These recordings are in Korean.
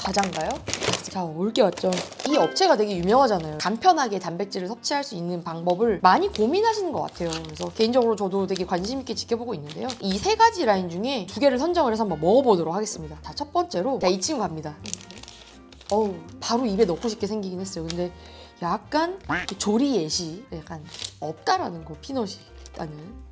과자인가요? 자, 올게 왔죠. 이 업체가 되게 유명하잖아요. 간편하게 단백질을 섭취할 수 있는 방법을 많이 고민하시는 것 같아요. 그래서 개인적으로 저도 되게 관심 있게 지켜보고 있는데요. 이 세 가지 라인 중에 두 개를 선정을 해서 한번 먹어보도록 하겠습니다. 자, 첫 번째로 자, 이 친구 갑니다. 어우, 바로 입에 넣고 싶게 생기긴 했어요. 근데 약간 조리 예시 약간 없다라는 거, 피넛이 나는.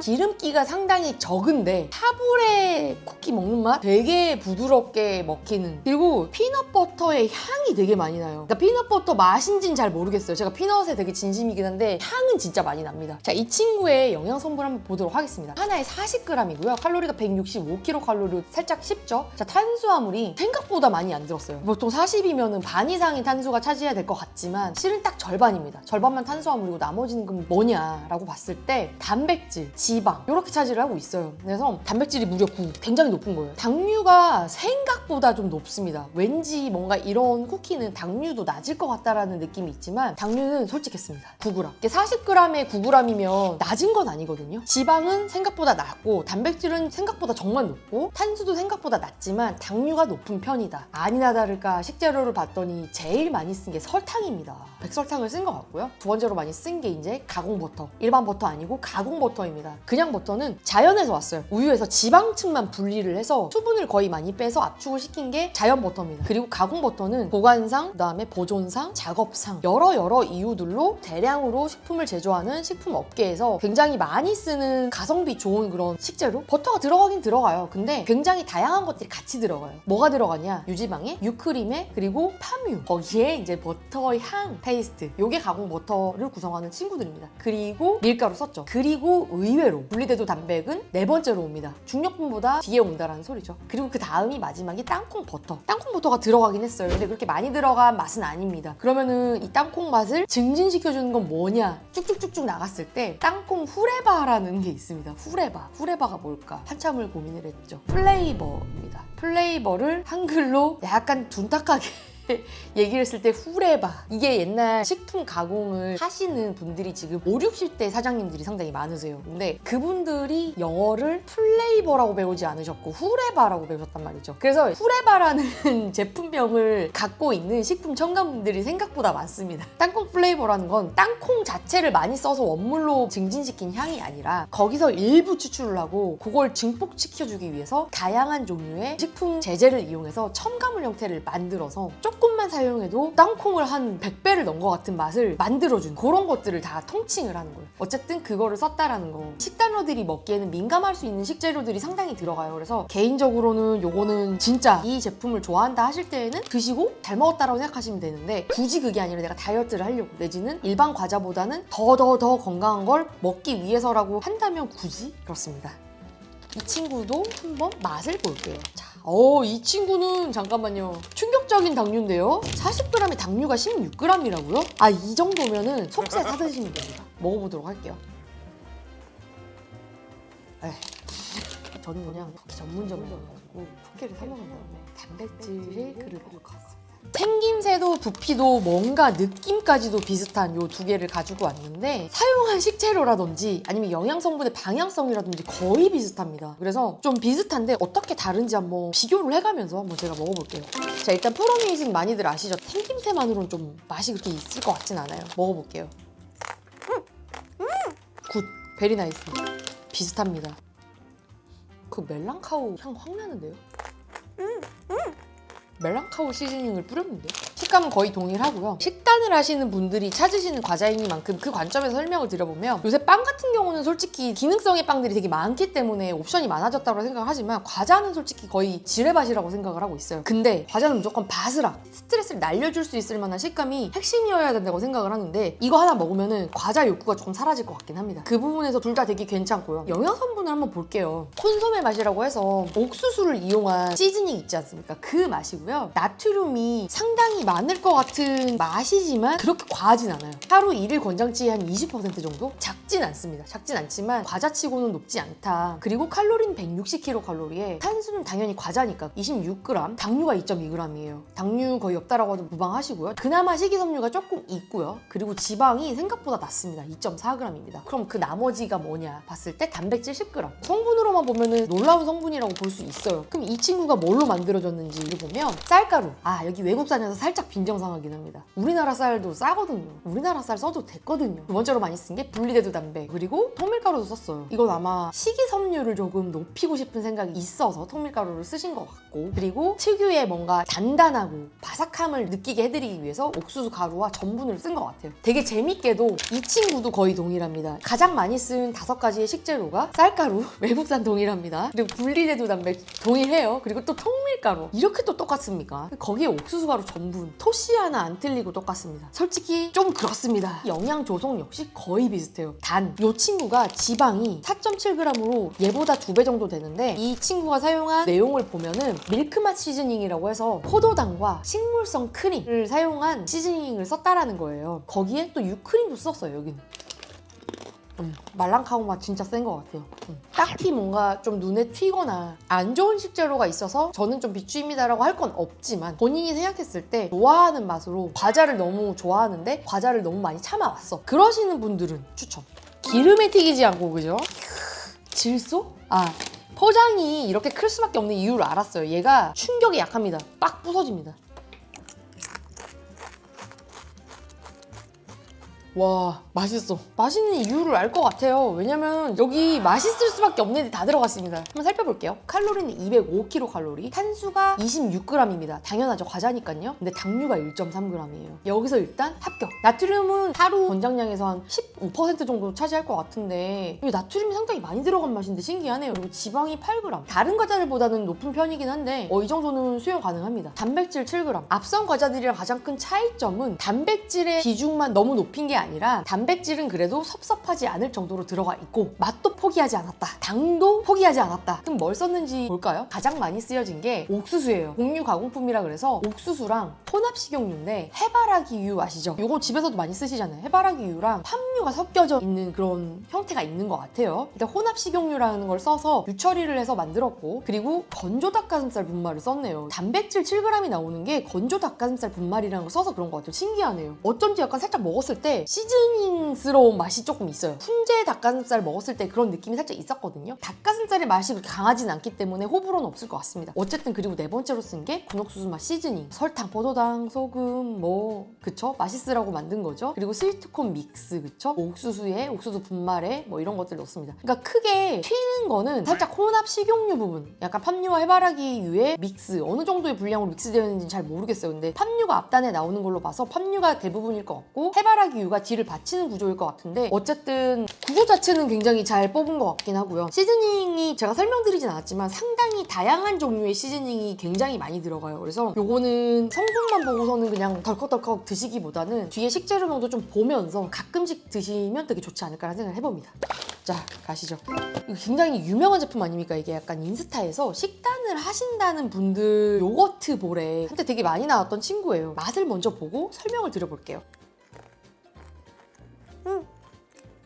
기름기가 상당히 적은데 타브레 쿠키 먹는 맛 되게 부드럽게 먹히는, 그리고 피넛버터의 향이 되게 많이 나요. 그러니까 피넛버터 맛인지는 잘 모르겠어요. 제가 피넛에 되게 진심이긴 한데 향은 진짜 많이 납니다. 자, 이 친구의 영양성분 한번 보도록 하겠습니다. 하나에 40g이고요. 칼로리가 165kcal, 살짝 쉽죠? 자, 탄수화물이 생각보다 많이 안 들었어요. 보통 40이면 반 이상의 탄수가 차지해야 될 것 같지만 실은 딱 절반입니다. 절반만 탄수화물이고 나머지는 그럼 뭐냐라고 봤을 때 단백질, 지방 이렇게 차지를 하고 있어요. 그래서 단백질이 무려 9, 굉장히 높은 거예요. 당류가 생각보다 좀 높습니다. 왠지 뭔가 이런 쿠키는 당류도 낮을 것 같다라는 느낌이 있지만 당류는 솔직했습니다. 9g. 이게 40g에 9g이면 낮은 건 아니거든요. 지방은 생각보다 낮고 단백질은 생각보다 정말 높고 탄수도 생각보다 낮지만 당류가 높은 편이다. 아니나 다를까 식재료를 봤더니 제일 많이 쓴 게 설탕입니다. 백설탕을 쓴 것 같고요. 두 번째로 많이 쓴 게 이제 가공 버터. 일반 버터 아니고 가공 버터입니다. 그냥 버터는 자연에서 왔어요. 우유에서 지방층만 분리를 해서 수분을 거의 많이 빼서 압축을 시킨 게 자연 버터입니다. 그리고 가공 버터는 보관상, 그다음에 보존상, 작업상 여러 이유들로 대량으로 식품을 제조하는 식품 업계에서 굉장히 많이 쓰는 가성비 좋은 그런 식재료? 버터가 들어가긴 들어가요. 근데 굉장히 다양한 것들이 같이 들어가요. 뭐가 들어가냐? 유지방에, 유크림에, 그리고 파뮤. 거기에 이제 버터의 향, 테이스트. 요게 가공 버터를 구성하는 친구들입니다. 그리고 밀가루 썼죠. 그리고 의외로 분리대도 단백은 네 번째로 옵니다. 중력분보다 뒤에 온다라는 소리죠. 그리고 그 다음이 마지막이 땅콩 버터. 땅콩 버터가 들어가긴 했어요. 근데 그렇게 많이 들어간 맛은 아닙니다. 그러면은 이 땅콩 맛을 증진시켜주는 건 뭐냐? 쭉쭉쭉쭉 나갔을 때 땅콩 후레바라는 게 있습니다. 후레바가 뭘까? 한참을 고민을 했죠. 플레이버입니다. 플레이버를 한글로 약간 둔탁하게 얘기를 했을 때 후레바. 이게 옛날 식품 가공을 하시는 분들이 지금 5, 60대 사장님들이 상당히 많으세요. 근데 그분들이 영어를 플레이버라고 배우지 않으셨고 후레바라고 배우셨단 말이죠. 그래서 후레바라는 제품명을 갖고 있는 식품 첨가분들이 생각보다 많습니다. 땅콩 플레이버라는 건 땅콩 자체를 많이 써서 원물로 증진시킨 향이 아니라 거기서 일부 추출을 하고 그걸 증폭시켜주기 위해서 다양한 종류의 식품 제제를 이용해서 첨가물 형태를 만들어서 조금만 사용해도 땅콩을 한 100배를 넣은 것 같은 맛을 만들어준 그런 것들을 다 통칭을 하는 거예요. 어쨌든 그거를 썼다라는 거. 식단러들이 먹기에는 민감할 수 있는 식재료들이 상당히 들어가요. 그래서 개인적으로는 요거는 진짜 이 제품을 좋아한다 하실 때에는 드시고 잘 먹었다라고 생각하시면 되는데 굳이 그게 아니라 내가 다이어트를 하려고 내지는 일반 과자보다는 더 건강한 걸 먹기 위해서라고 한다면 굳이 그렇습니다. 이 친구도 한번 맛을 볼게요. 자, 이 친구는 잠깐만요. 충격적인 당류인데요. 40g에 당류가 16g이라고요? 아, 이 정도면은 속세 사드시면 됩니다. 먹어보도록 할게요. 에이, 저는 그냥 쿠키 전문점에 가가지고 쿠키를 사 먹은 다음에 단백질의 그릇을 갔어요. 생김새도 부피도 뭔가 느낌까지도 비슷한 요 두 개를 가지고 왔는데 사용한 식재료라든지 아니면 영양성분의 방향성이라든지 거의 비슷합니다. 그래서 좀 비슷한데 어떻게 다른지 한번 비교를 해가면서 한번 제가 먹어볼게요. 자, 일단 프로미식 많이들 아시죠? 생김새만으로는 좀 맛이 그렇게 있을 것 같진 않아요. 먹어볼게요. 굿! 베리 나이스. 비슷합니다. 그 멜랑카우 향 확 나는데요? 멜랑카우 시즈닝을 뿌렸는데 식감은 거의 동일하고요. 식단을 하시는 분들이 찾으시는 과자이니만큼 그 관점에서 설명을 드려보면 요새 빵 같은 경우는 솔직히 기능성의 빵들이 되게 많기 때문에 옵션이 많아졌다고 생각을 하지만 과자는 솔직히 거의 지뢰밭이라고 생각을 하고 있어요. 근데 과자는 무조건 바스락, 스트레스를 날려줄 수 있을 만한 식감이 핵심이어야 된다고 생각을 하는데 이거 하나 먹으면은 과자 욕구가 조금 사라질 것 같긴 합니다. 그 부분에서 둘 다 되게 괜찮고요. 영양성분을 한번 볼게요. 콘소메 맛이라고 해서 옥수수를 이용한 시즈닝 있지 않습니까? 그 맛이고요. 나트륨이 상당히 많이 많을 것 같은 맛이지만 그렇게 과하진 않아요. 하루 1일 권장치의 한 20% 정도? 작진 않습니다. 작진 않지만 과자치고는 높지 않다. 그리고 칼로리는 160kcal에 탄수는 당연히 과자니까 26g, 당류가 2.2g이에요. 당류 거의 없다라고 해도 무방하시고요. 그나마 식이섬유가 조금 있고요. 그리고 지방이 생각보다 낮습니다. 2.4g입니다. 그럼 그 나머지가 뭐냐 봤을 때 단백질 10g. 성분으로만 보면은 놀라운 성분이라고 볼 수 있어요. 그럼 이 친구가 뭘로 만들어졌는지를 보면 쌀가루. 여기 외국산에서 살짝 빈정상하긴 합니다. 우리나라 쌀도 싸거든요. 우리나라 쌀 써도 됐거든요. 두 번째로 많이 쓴 게 분리대두 단백, 그리고 통밀가루도 썼어요. 이건 아마 식이섬유를 조금 높이고 싶은 생각이 있어서 통밀가루를 쓰신 것 같고, 그리고 특유의 뭔가 단단하고 바삭함을 느끼게 해드리기 위해서 옥수수 가루와 전분을 쓴 것 같아요. 되게 재밌게도 이 친구도 거의 동일합니다. 가장 많이 쓴 5가지의 식재료가 쌀가루, 외국산 동일합니다. 그리고 분리대두 단백 동일해요. 그리고 또 통밀가루. 이렇게 또 똑같습니까? 거기에 옥수수 가루, 전분, 토시 하나 안 틀리고 똑같습니다. 솔직히 좀 그렇습니다. 영양 조성 역시 거의 비슷해요. 단, 이 친구가 지방이 4.7g으로 얘보다 2배 정도 되는데, 이 친구가 사용한 내용을 보면은 밀크맛 시즈닝이라고 해서 포도당과 식물성 크림을 사용한 시즈닝을 썼다라는 거예요. 거기에 또 유크림도 썼어요, 여기는. 말랑카오 맛 진짜 센 것 같아요. 딱히 뭔가 좀 눈에 튀거나 안 좋은 식재료가 있어서 저는 좀 비추입니다라고 할 건 없지만, 본인이 생각했을 때 좋아하는 맛으로 과자를 너무 좋아하는데 과자를 너무 많이 참아왔어, 그러시는 분들은 추천. 기름에 튀기지 않고, 그죠? 질소? 포장이 이렇게 클 수밖에 없는 이유를 알았어요. 얘가 충격이 약합니다. 빡 부서집니다. 와, 맛있어. 맛있는 이유를 알 것 같아요. 왜냐면 여기 맛있을 수밖에 없는 게 다 들어갔습니다. 한번 살펴볼게요. 칼로리는 205kcal, 탄수가 26g입니다. 당연하죠, 과자니까요. 근데 당류가 1.3g이에요. 여기서 일단 합격. 나트륨은 하루 권장량에서 한 15% 정도 차지할 것 같은데, 이 나트륨이 상당히 많이 들어간 맛인데 신기하네요. 그리고 지방이 8g. 다른 과자들보다는 높은 편이긴 한데 이 정도는 수용 가능합니다. 단백질 7g. 앞선 과자들이랑 가장 큰 차이점은 단백질의 비중만 너무 높인 게 아니라 단백질은 그래도 섭섭하지 않을 정도로 들어가 있고, 맛도 포기하지 않았다, 당도 포기하지 않았다. 그럼 뭘 썼는지 볼까요? 가장 많이 쓰여진 게 옥수수예요. 곡류 가공품이라 그래서 옥수수랑 혼합식용유인데, 해바라기유 아시죠? 이거 집에서도 많이 쓰시잖아요. 해바라기유랑 팜유가 섞여져 있는 그런 형태가 있는 것 같아요. 일단 혼합식용유라는 걸 써서 유처리를 해서 만들었고, 그리고 건조 닭가슴살 분말을 썼네요. 단백질 7g이 나오는 게 건조 닭가슴살 분말이라는 걸 써서 그런 것 같아요. 신기하네요. 어쩐지 약간 살짝 먹었을 때 시즈닝스러운 맛이 조금 있어요. 훈제 닭가슴살 먹었을 때 그런 느낌이 살짝 있었거든요. 닭가슴살의 맛이 그렇게 강하진 않기 때문에 호불호는 없을 것 같습니다. 어쨌든, 그리고 네 번째로 쓴 게 군옥수수 맛 시즈닝. 설탕, 포도당, 소금, 그쵸? 맛있으라고 만든 거죠. 그리고 스위트콘 믹스, 그쵸? 옥수수에, 옥수수 분말에 이런 것들 넣습니다. 그러니까 크게 튀는 거는 살짝 혼합 식용유 부분, 약간 팜유와 해바라기유의 믹스, 어느 정도의 분량으로 믹스되어 있는지는 잘 모르겠어요. 근데 팜유가 앞단에 나오는 걸로 봐서 팜유가 대부분일 것 같고, 해바라기유가 뒤를 받치는 구조일 것 같은데, 어쨌든 구조 자체는 굉장히 잘 뽑은 것 같긴 하고요. 시즈닝이 제가 설명드리진 않았지만 상당히 다양한 종류의 시즈닝이 굉장히 많이 들어가요. 그래서 요거는 성분만 보고서는 그냥 덜컥덜컥 드시기보다는 뒤에 식재료명도 좀 보면서 가끔씩 드시면 되게 좋지 않을까라는 생각을 해봅니다. 자, 가시죠. 이거 굉장히 유명한 제품 아닙니까? 이게 약간 인스타에서 식단을 하신다는 분들 요거트 볼에 한때 되게 많이 나왔던 친구예요. 맛을 먼저 보고 설명을 드려볼게요.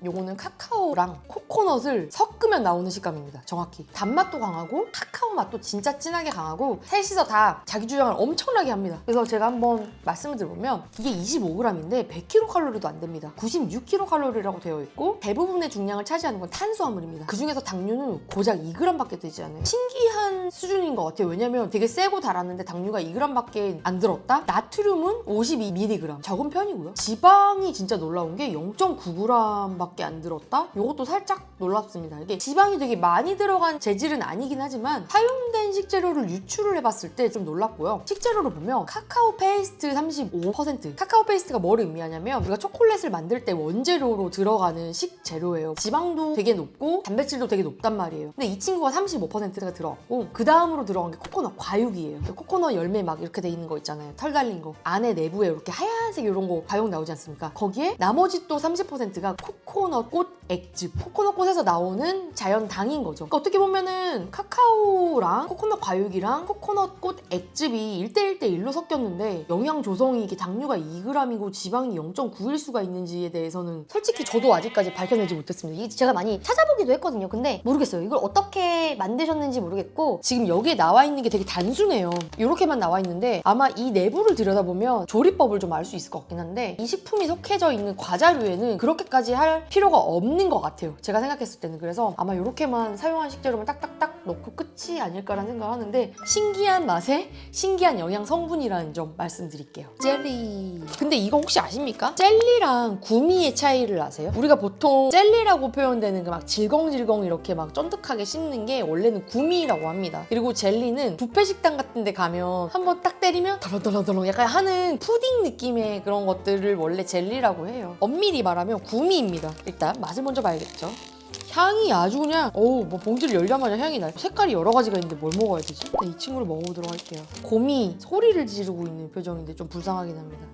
요거는 카카오랑 코코넛을 섞으면 나오는 식감입니다. 정확히 단맛도 강하고 카카오 맛도 진짜 진하게 강하고, 셋이서 다 자기 주장을 엄청나게 합니다. 그래서 제가 한번 말씀을 드려보면, 이게 25g인데 100kcal도 안 됩니다. 96kcal라고 되어 있고, 대부분의 중량을 차지하는 건 탄수화물입니다. 그 중에서 당류는 고작 2g밖에 되지 않아요. 신기한 수준인 것 같아요. 왜냐면 되게 세고 달았는데 당류가 2g밖에 안 들었다? 나트륨은 52mg, 적은 편이고요. 지방이 진짜 놀라운 게 0.9g밖에 안 들었다? 이것도 살짝 놀랍습니다. 이게 지방이 되게 많이 들어간 재질은 아니긴 하지만 사용된 식재료를 유추를 해봤을 때 좀 놀랐고요. 식재료를 보면 카카오 페이스트 35%. 카카오 페이스트가 뭘 의미하냐면, 우리가 초콜릿을 만들 때 원재료로 들어가는 식재료예요. 지방도 되게 높고 단백질도 되게 높단 말이에요. 근데 이 친구가 35%가 들어갔고, 그 다음으로 실제로 들어간 게 코코넛 과육이에요. 코코넛 열매 막 이렇게 돼 있는 거 있잖아요. 털 달린 거. 안에 내부에 이렇게 하얀색 이런 거 과육 나오지 않습니까? 거기에 나머지 또 30%가 코코넛 꽃 액즙. 코코넛 꽃에서 나오는 자연당인 거죠. 그러니까 어떻게 보면은 카카오랑 코코넛 과육이랑 코코넛 꽃 액즙이 1대1대1로 섞였는데 영양 조성이 이게 당류가 2g이고 지방이 0.9일 수가 있는지에 대해서는 솔직히 저도 아직까지 밝혀내지 못했습니다. 이게 제가 많이 찾아보기도 했거든요. 근데 모르겠어요. 이걸 어떻게 만드셨는지 모르겠고 지금 여기에 나와 있는 게 되게 단순해요. 이렇게만 나와 있는데 아마 이 내부를 들여다보면 조리법을 좀 알 수 있을 것 같긴 한데 이 식품이 속해져 있는 과자류에는 그렇게까지 할 필요가 없는 것 같아요. 제가 생각했을 때는. 그래서 아마 이렇게만 사용한 식재료만 딱딱딱 넣고 끝이 아닐까라는 생각을 하는데 신기한 맛에 신기한 영양 성분이라는 점 말씀드릴게요. 젤리. 근데 이거 혹시 아십니까? 젤리랑 구미의 차이를 아세요? 우리가 보통 젤리라고 표현되는 그 막 질겅질겅 이렇게 막 쫀득하게 씹는 게 원래는 구미라고 합니다. 그리고 젤리는 뷔페 식당 같은 데 가면 한번 딱 때리면 더렁더렁더렁 약간 하는 푸딩 느낌의 그런 것들을 원래 젤리라고 해요. 엄밀히 말하면 구미입니다. 일단 맛을 먼저 봐야겠죠. 향이 아주 그냥 뭐 봉지를 열자마자 향이 나요. 색깔이 여러 가지가 있는데 뭘 먹어야 되지? 일단 이 친구를 먹어보도록 할게요. 곰이 소리를 지르고 있는 표정인데 좀 불쌍하긴 합니다.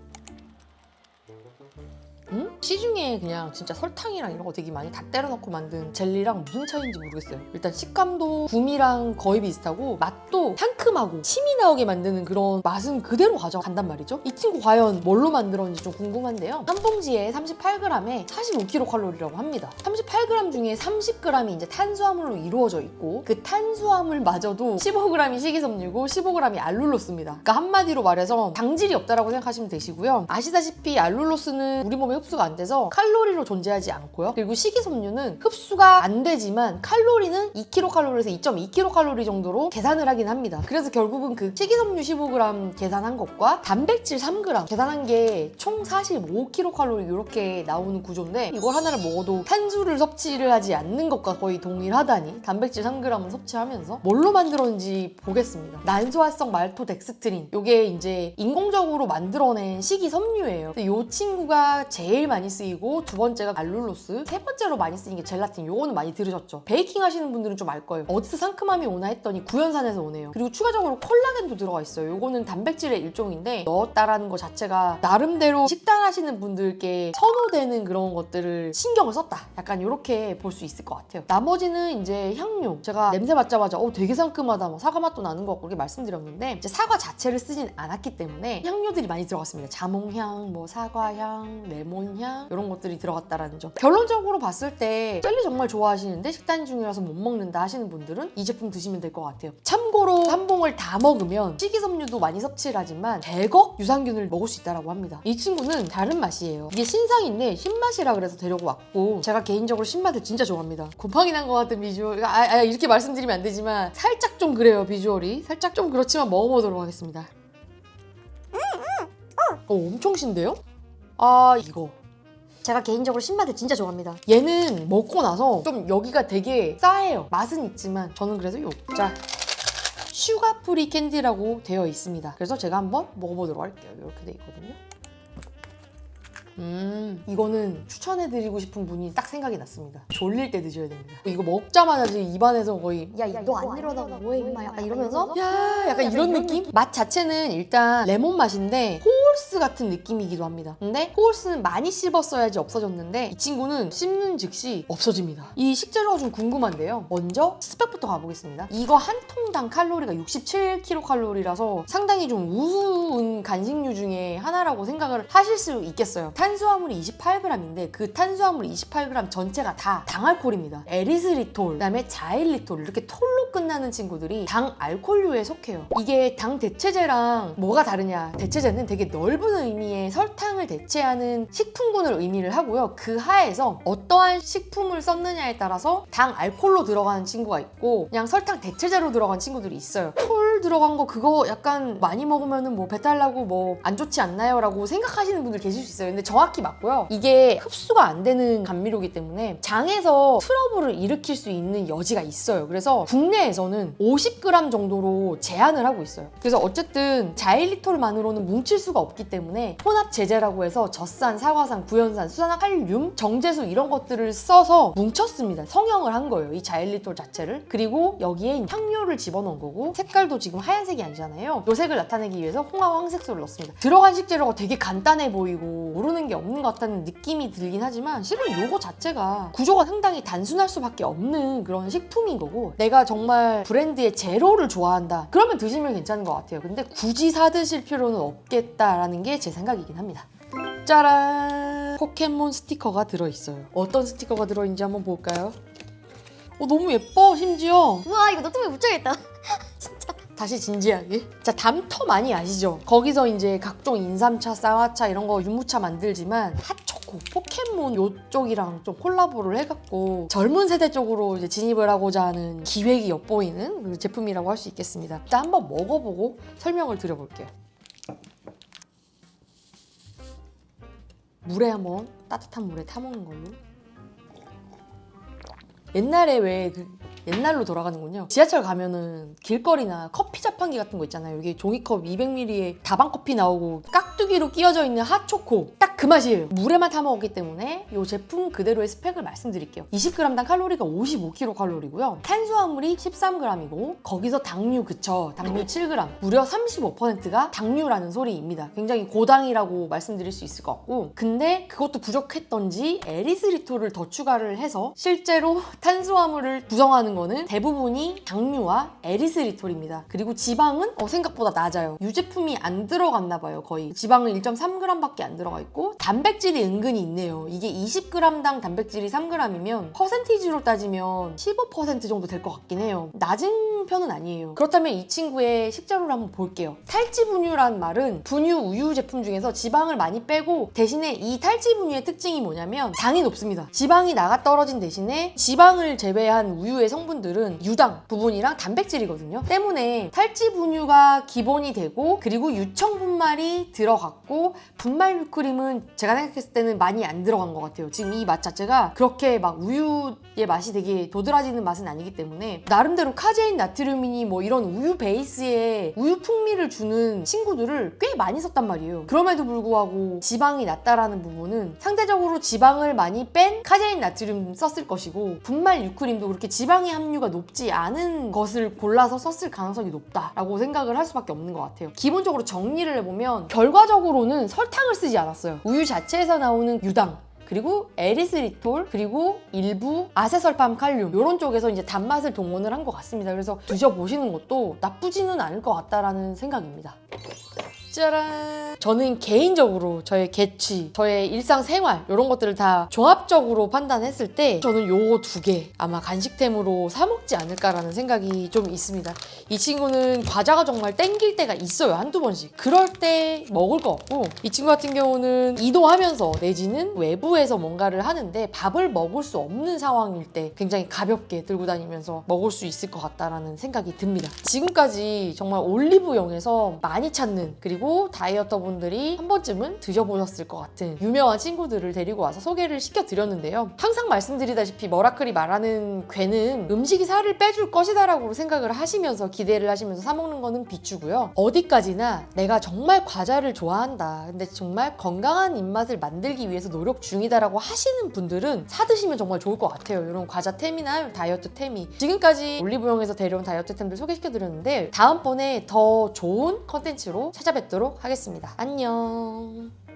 시중에 그냥 진짜 설탕이랑 이런 거 되게 많이 다 때려넣고 만든 젤리랑 무슨 차이인지 모르겠어요. 일단 식감도 구미랑 거의 비슷하고 맛도 상큼하고 침이 나오게 만드는 그런 맛은 그대로 가져간단 말이죠. 이 친구 과연 뭘로 만들었는지 좀 궁금한데요. 한 봉지에 38g에 45kcal라고 합니다. 38g 중에 30g이 이제 탄수화물로 이루어져 있고 그 탄수화물마저도 15g이 식이섬유고 15g이 알룰로스입니다. 그러니까 한마디로 말해서 당질이 없다라고 생각하시면 되시고요. 아시다시피 알룰로스는 우리 몸에 흡수가 안 돼서 칼로리로 존재하지 않고요. 그리고 식이섬유는 흡수가 안 되지만 칼로리는 2kcal에서 2.2kcal 정도로 계산을 하긴 합니다. 그래서 결국은 그 식이섬유 15g 계산한 것과 단백질 3g 계산한 게 총 45kcal 이렇게 나오는 구조인데 이걸 하나를 먹어도 탄수를 섭취를 하지 않는 것과 거의 동일하다니 단백질 3g을 섭취하면서 뭘로 만들었는지 보겠습니다. 난소화성 말토덱스트린 이게 이제 인공적으로 만들어낸 식이섬유예요. 근데 이 친구가 제일 많이 쓰이고 두 번째가 알룰로스, 세 번째로 많이 쓰이는 게 젤라틴. 요거는 많이 들으셨죠? 베이킹 하시는 분들은 좀 알 거예요. 어디서 상큼함이 오나 했더니 구연산에서 오네요. 그리고 추가적으로 콜라겐도 들어가 있어요. 요거는 단백질의 일종인데 넣었다라는 것 자체가 나름대로 식단 하시는 분들께 선호되는 그런 것들을 신경을 썼다. 약간 이렇게 볼 수 있을 것 같아요. 나머지는 이제 향료. 제가 냄새 맡자마자 되게 상큼하다. 뭐 사과 맛도 나는 것 같고 그렇게 말씀드렸는데 이제 사과 자체를 쓰진 않았기 때문에 향료들이 많이 들어갔습니다. 자몽향, 뭐 사과향, 레몬향 이런 것들이 들어갔다라는 점. 결론적으로 봤을 때 젤리 정말 좋아하시는데 식단 중이라서 못 먹는다 하시는 분들은 이 제품 드시면 될 것 같아요. 참고로 한 봉을 다 먹으면 식이섬유도 많이 섭취를 하지만 100억 유산균을 먹을 수 있다고 합니다. 이 친구는 다른 맛이에요. 이게 신상인데 신맛이라 그래서 데려고 왔고 제가 개인적으로 신맛을 진짜 좋아합니다. 곰팡이 난 것 같은 비주얼 이렇게 말씀드리면 안 되지만 살짝 좀 그래요. 비주얼이 살짝 좀 그렇지만 먹어보도록 하겠습니다. 엄청 신데요? 이거 제가 개인적으로 신맛을 진짜 좋아합니다. 얘는 먹고 나서 좀 여기가 되게 싸해요. 맛은 있지만 저는 그래서 자 슈가프리 캔디라고 되어 있습니다. 그래서 제가 한번 먹어보도록 할게요. 이렇게 돼 있거든요. 이거는 추천해드리고 싶은 분이 딱 생각이 났습니다. 졸릴 때 드셔야 됩니다. 이거 먹자마자 지금 입안에서 거의 야 너 안 일어나고 뭐해 임마 약간 이러면서 약간 이런 느낌? 맛 자체는 일단 레몬 맛인데 호울스 같은 느낌이기도 합니다. 근데 호울스는 많이 씹었어야지 없어졌는데 이 친구는 씹는 즉시 없어집니다. 이 식재료가 좀 궁금한데요. 먼저 스펙부터 가보겠습니다. 이거 한 통당 칼로리가 67kcal라서 상당히 좀 우스운 간식류 중에 하나라고 생각을 하실 수 있겠어요. 탄수화물이 28g인데 그 탄수화물 28g 전체가 다 당알코올입니다. 에리스리톨, 그다음에 자일리톨 이렇게 톨로 끝나는 친구들이 당알코올류에 속해요. 이게 당 대체제랑 뭐가 다르냐? 대체제는 되게 넓은 의미의 설탕을 대체하는 식품군을 의미를 하고요. 그 하에서 어떠한 식품을 썼느냐에 따라서 당알코올로 들어가는 친구가 있고 그냥 설탕 대체제로 들어간 친구들이 있어요. 톨 탄수화물 들어간 거 그거 약간 많이 먹으면은 뭐 배탈 나고 뭐 안 좋지 않나요? 라고 생각하시는 분들 계실 수 있어요. 근데 정확히 맞고요. 이게 흡수가 안 되는 감미료이기 때문에 장에서 트러블을 일으킬 수 있는 여지가 있어요. 그래서 국내에서는 50g 정도로 제한을 하고 있어요. 그래서 어쨌든 자일리톨만으로는 뭉칠 수가 없기 때문에 혼합 제제라고 해서 젖산, 사과산, 구연산, 수산화칼륨, 정제수 이런 것들을 써서 뭉쳤습니다. 성형을 한 거예요. 이 자일리톨 자체를. 그리고 여기에 향료를 집어넣은 거고 색깔도 지금 하얀색이 아니잖아요. 요 색을 나타내기 위해서 홍합 황색소를 넣습니다. 들어간 식재료가 되게 간단해 보이고 모르는 게 없는 것 같다는 느낌이 들긴 하지만 실은 요거 자체가 구조가 상당히 단순할 수밖에 없는 그런 식품인 거고 내가 정말 브랜드의 제로를 좋아한다. 그러면 드시면 괜찮은 것 같아요. 근데 굳이 사 드실 필요는 없겠다라는 게 제 생각이긴 합니다. 짜란! 포켓몬 스티커가 들어있어요. 어떤 스티커가 들어있는지 한번 볼까요? 너무 예뻐 심지어. 우와 이거 노트북에 붙여야겠다. 다시 진지하게. 자, 담터 많이 아시죠? 거기서 이제 각종 인삼차, 쌍화차 이런 거 유무차 만들지만 핫초코, 포켓몬 요쪽이랑 좀 콜라보를 해갖고 젊은 세대 쪽으로 이제 진입을 하고자 하는 기획이 엿보이는 제품이라고 할 수 있겠습니다. 일단 한번 먹어보고 설명을 드려볼게요. 물에 한번 따뜻한 물에 타먹는 걸로. 옛날에 왜 옛날로 돌아가는군요. 지하철 가면은 길거리나 커피 자판기 같은 거 있잖아요. 여기 종이컵 200ml에 다방 커피 나오고 깍두기로 끼워져 있는 핫초코. 딱 그 맛이에요. 물에만 타 먹었기 때문에 이 제품 그대로의 스펙을 말씀드릴게요. 20g당 칼로리가 55kcal이고요. 탄수화물이 13g이고 거기서 당류 그쵸. 당류 7g. 무려 35%가 당류라는 소리입니다. 굉장히 고당이라고 말씀드릴 수 있을 것 같고 근데 그것도 부족했던지 에리스리톨을 더 추가를 해서 실제로 탄수화물을 구성하는 거는 대부분이 당류와 에리스리톨입니다. 그리고 지방은 생각보다 낮아요. 유제품이 안 들어갔나 봐요. 거의 지방은 1.3g밖에 안 들어가 있고 단백질이 은근히 있네요. 이게 20g당 단백질이 3g이면 퍼센티지로 따지면 15% 정도 될 것 같긴 해요. 낮은 편은 아니에요. 그렇다면 이 친구의 식재료를 한번 볼게요. 탈지분유란 말은 분유, 우유 제품 중에서 지방을 많이 빼고 대신에 이 탈지분유의 특징이 뭐냐면 당이 높습니다. 지방이 나가 떨어진 대신에 지방을 제외한 우유의 성분들은 유당 부분이랑 단백질이거든요. 때문에 탈지분유가 기본이 되고 그리고 유청분말이 들어갔고 분말 휘크림은 제가 생각했을 때는 많이 안 들어간 것 같아요. 지금 이 맛 자체가 그렇게 막 우유의 맛이 되게 도드라지는 맛은 아니기 때문에 나름대로 카제인 나트륨이니 뭐 이런 우유 베이스에 우유 풍미를 주는 친구들을 꽤 많이 썼단 말이에요. 그럼에도 불구하고 지방이 낮다라는 부분은 상대적으로 지방을 많이 뺀 카제인 나트륨 썼을 것이고 분말 유크림도 그렇게 지방의 함유가 높지 않은 것을 골라서 썼을 가능성이 높다라고 생각을 할 수밖에 없는 것 같아요. 기본적으로 정리를 해보면 결과적으로는 설탕을 쓰지 않았어요. 우유 자체에서 나오는 유당 그리고 에리스리톨 그리고 일부 아세설팜 칼륨 이런 쪽에서 이제 단맛을 동원을 한 것 같습니다. 그래서 드셔보시는 것도 나쁘지는 않을 것 같다라는 생각입니다. 짜란! 저는 개인적으로 저의 개취, 저의 일상생활 이런 것들을 다 종합적으로 판단했을 때 저는 요 두 개 아마 간식템으로 사 먹지 않을까라는 생각이 좀 있습니다. 이 친구는 과자가 정말 땡길 때가 있어요. 한두 번씩. 그럴 때 먹을 것 같고 이 친구 같은 경우는 이동하면서 내지는 외부에서 뭔가를 하는데 밥을 먹을 수 없는 상황일 때 굉장히 가볍게 들고 다니면서 먹을 수 있을 것 같다라는 생각이 듭니다. 지금까지 정말 올리브영에서 많이 찾는 그리고 다이어터분들이 한 번쯤은 드셔보셨을 것 같은 유명한 친구들을 데리고 와서 소개를 시켜드렸는데요. 항상 말씀드리다시피 머라클이 말하는 괴는 음식이 살을 빼줄 것이다 라고 생각을 하시면서 기대를 하시면서 사 먹는 거는 비추고요. 어디까지나 내가 정말 과자를 좋아한다. 근데 정말 건강한 입맛을 만들기 위해서 노력 중이다 라고 하시는 분들은 사 드시면 정말 좋을 것 같아요. 이런 과자템이나 다이어트템이. 지금까지 올리브영에서 데려온 다이어트템들 소개시켜드렸는데 다음번에 더 좋은 컨텐츠로 찾아뵙도록 하겠습니다. 안녕.